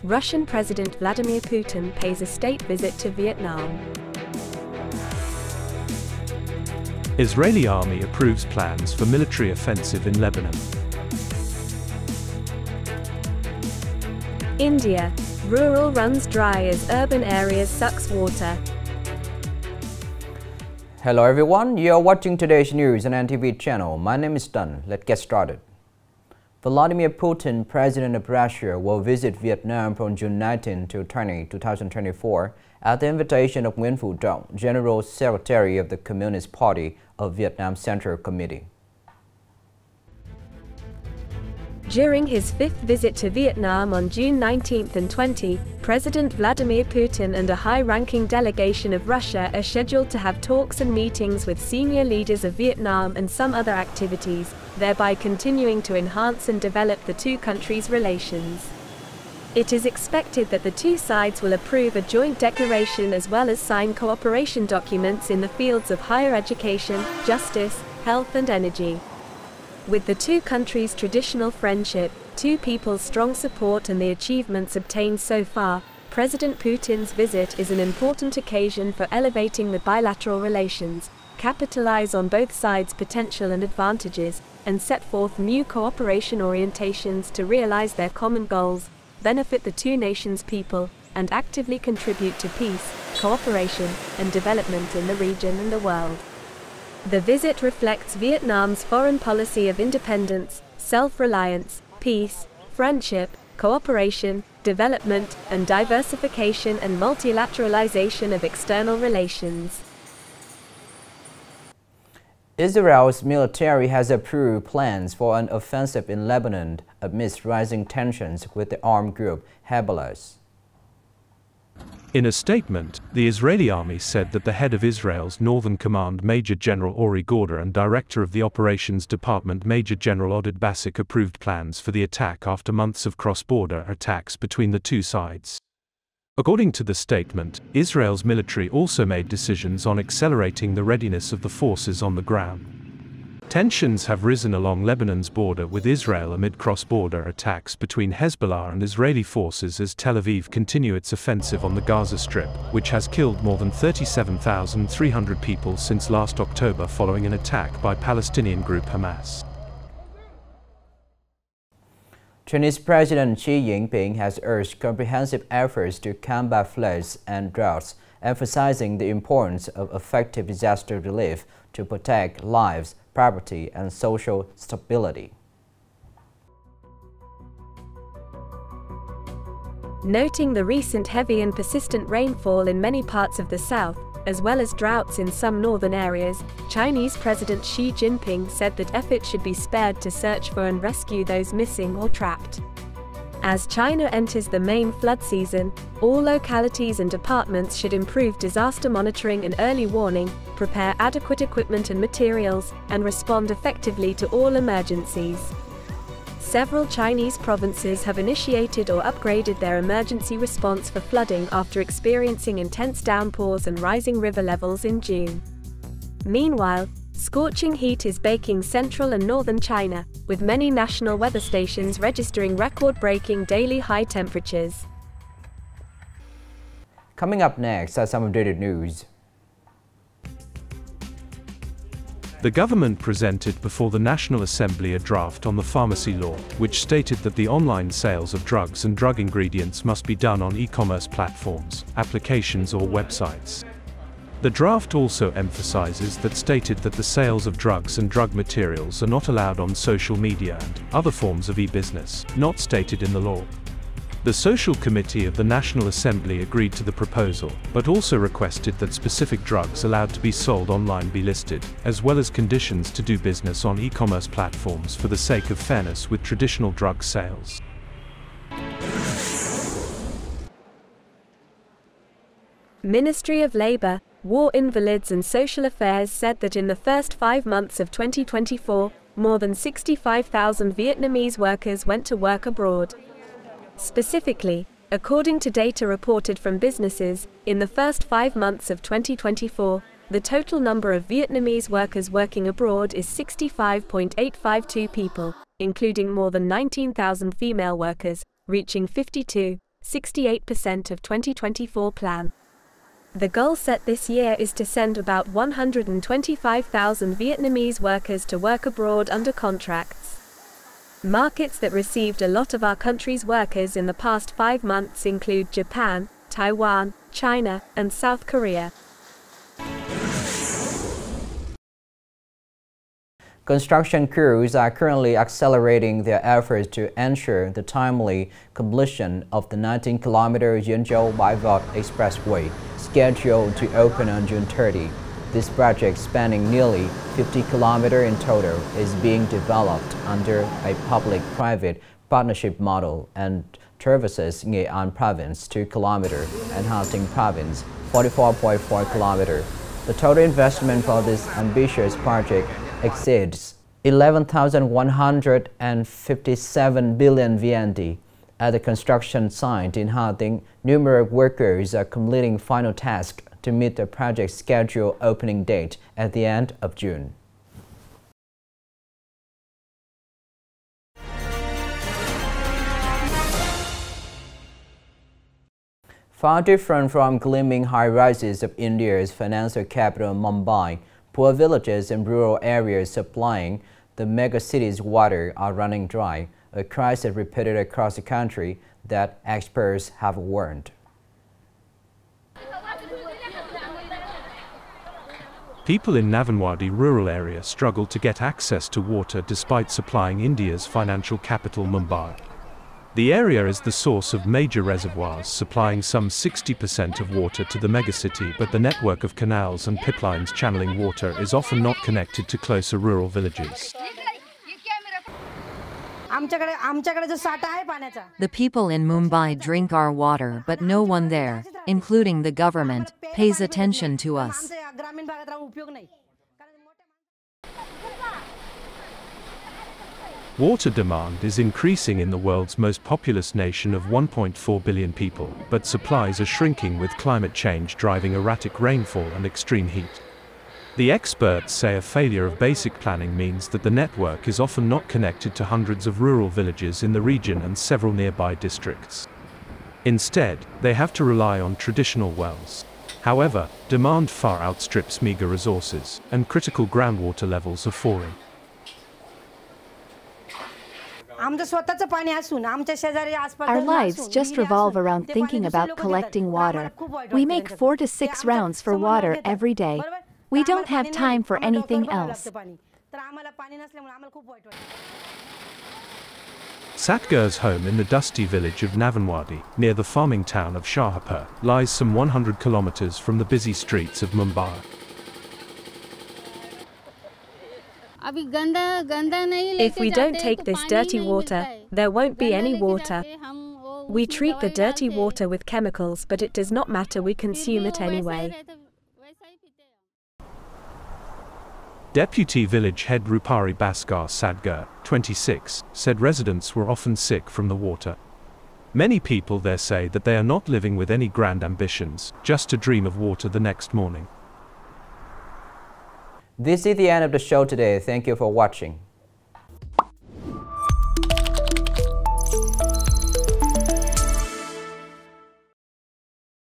Russian President Vladimir Putin pays a state visit to Vietnam. Israeli army approves plans for military offensive in Lebanon. India, rural runs dry as urban areas sucks water. Hello everyone, you are watching today's news on NTV channel. My name is Thành. Let's get started. Vladimir Putin, President of Russia, will visit Vietnam from June 19 to 20, 2024 at the invitation of Nguyễn Thị Minh Khai, General Secretary of the Communist Party of Vietnam Central Committee. During his fifth visit to Vietnam on June 19 and 20, President Vladimir Putin and a high-ranking delegation of Russia are scheduled to have talks and meetings with senior leaders of Vietnam and some other activities, thereby continuing to enhance and develop the two countries' relations. It is expected that the two sides will approve a joint declaration as well as sign cooperation documents in the fields of higher education, justice, health and energy. With the two countries' traditional friendship, two people's strong support and the achievements obtained so far, President Putin's visit is an important occasion for elevating the bilateral relations, capitalize on both sides' potential and advantages, and set forth new cooperation orientations to realize their common goals, benefit the two nations' people, and actively contribute to peace, cooperation, and development in the region and the world. The visit reflects Vietnam's foreign policy of independence, self-reliance, peace, friendship, cooperation, development, and diversification and multilateralization of external relations. Israel's military has approved plans for an offensive in Lebanon amidst rising tensions with the armed group Hezbollah. In a statement, the Israeli army said that the head of Israel's Northern Command, Major General Ori Gorder, and Director of the Operations Department, Major General Oded Basik, approved plans for the attack after months of cross-border attacks between the two sides. According to the statement, Israel's military also made decisions on accelerating the readiness of the forces on the ground. Tensions have risen along Lebanon's border with Israel amid cross-border attacks between Hezbollah and Israeli forces as Tel Aviv continue its offensive on the Gaza Strip, which has killed more than 37,300 people since last October following an attack by Palestinian group Hamas. Chinese President Xi Jinping has urged comprehensive efforts to combat floods and droughts, emphasizing the importance of effective disaster relief to protect lives, property, and social stability. Noting the recent heavy and persistent rainfall in many parts of the south, as well as droughts in some northern areas, Chinese President Xi Jinping said that efforts should be spared to search for and rescue those missing or trapped. As China enters the main flood season, all localities and departments should improve disaster monitoring and early warning, prepare adequate equipment and materials, and respond effectively to all emergencies. Several Chinese provinces have initiated or upgraded their emergency response for flooding after experiencing intense downpours and rising river levels in June. Meanwhile, scorching heat is baking central and northern China, with many national weather stations registering record-breaking daily high temperatures. Coming up next are some updated news. The government presented before the National Assembly a draft on the pharmacy law, which stated that the online sales of drugs and drug ingredients must be done on e-commerce platforms, applications or websites. The draft also emphasizes that stated that the sales of drugs and drug materials are not allowed on social media and other forms of e-business, not stated in the law. The Social Committee of the National Assembly agreed to the proposal, but also requested that specific drugs allowed to be sold online be listed, as well as conditions to do business on e-commerce platforms for the sake of fairness with traditional drug sales. Ministry of Labour, War Invalids and Social Affairs said that in the first 5 months of 2024, more than 65,000 Vietnamese workers went to work abroad. Specifically, according to data reported from businesses, in the first 5 months of 2024, the total number of Vietnamese workers working abroad is 65.852 people, including more than 19,000 female workers, reaching 52, 68% of 2024 plan. The goal set this year is to send about 125,000 Vietnamese workers to work abroad under contracts. Markets that received a lot of our country's workers in the past 5 months include Japan, Taiwan, China, and South Korea. Construction crews are currently accelerating their efforts to ensure the timely completion of the 19-kilometer Yunzhou-Baivot Expressway, scheduled to open on June 30. This project, spanning nearly 50 kilometers in total, is being developed under a public-private partnership model and traverses Nghệ An province 2 km and Thanh province 44.4 km. The total investment for this ambitious project exceeds 11,157 billion VND. At the construction site in Thanh, numerous workers are completing final tasks to meet the project's scheduled opening date at the end of June. Far different from gleaming high-rises of India's financial capital Mumbai, poor villages and rural areas supplying the megacity's water are running dry, a crisis repeated across the country that experts have warned. People in Navanwadi rural area struggle to get access to water despite supplying India's financial capital Mumbai. The area is the source of major reservoirs supplying some 60% of water to the megacity, but the network of canals and pipelines channeling water is often not connected to closer rural villages. The people in Mumbai drink our water, but no one there, including the government, pays attention to us. Water demand is increasing in the world's most populous nation of 1.4 billion people, but supplies are shrinking with climate change driving erratic rainfall and extreme heat. The experts say a failure of basic planning means that the network is often not connected to hundreds of rural villages in the region and several nearby districts. Instead, they have to rely on traditional wells. However, demand far outstrips meager resources, and critical groundwater levels are falling. Our lives just revolve around thinking about collecting water. We make 4 to 6 rounds for water every day. We don't have time for anything else. Satgur's home in the dusty village of Navanwadi, near the farming town of Shahpur, lies some 100 kilometers from the busy streets of Mumbai. If we don't take this dirty water, there won't be any water. We treat the dirty water with chemicals, but it does not matter, we consume it anyway. Deputy village head Rupari Bhaskar Sadgar, 26, said residents were often sick from the water. Many people there say that they are not living with any grand ambitions, just to dream of water the next morning. This is the end of the show today. Thank you for watching.